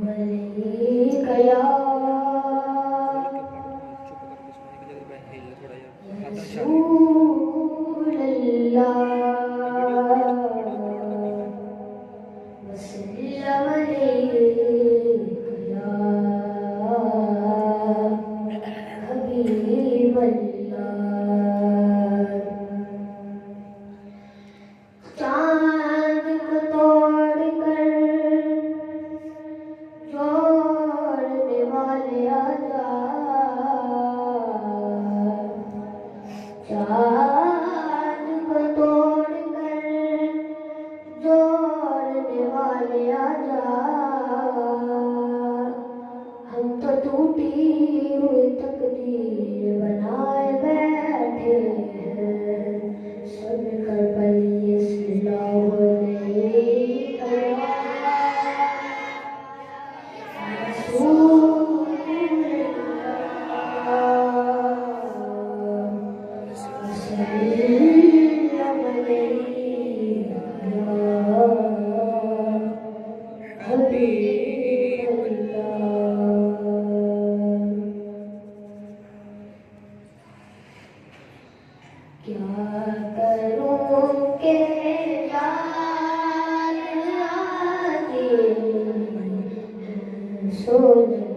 या रसूल अल्लाह वसल्लम अलैका या हबीब अल्लाह। चांद को तोड़कर जोड़ने वाले आजा, चांद को तोड़कर जोड़ने वाले आजा। हम तो टूटी हुई तकदीर बनाए बैठे हैं, सुन कर बलिए क्या करूं के याद आती है सोच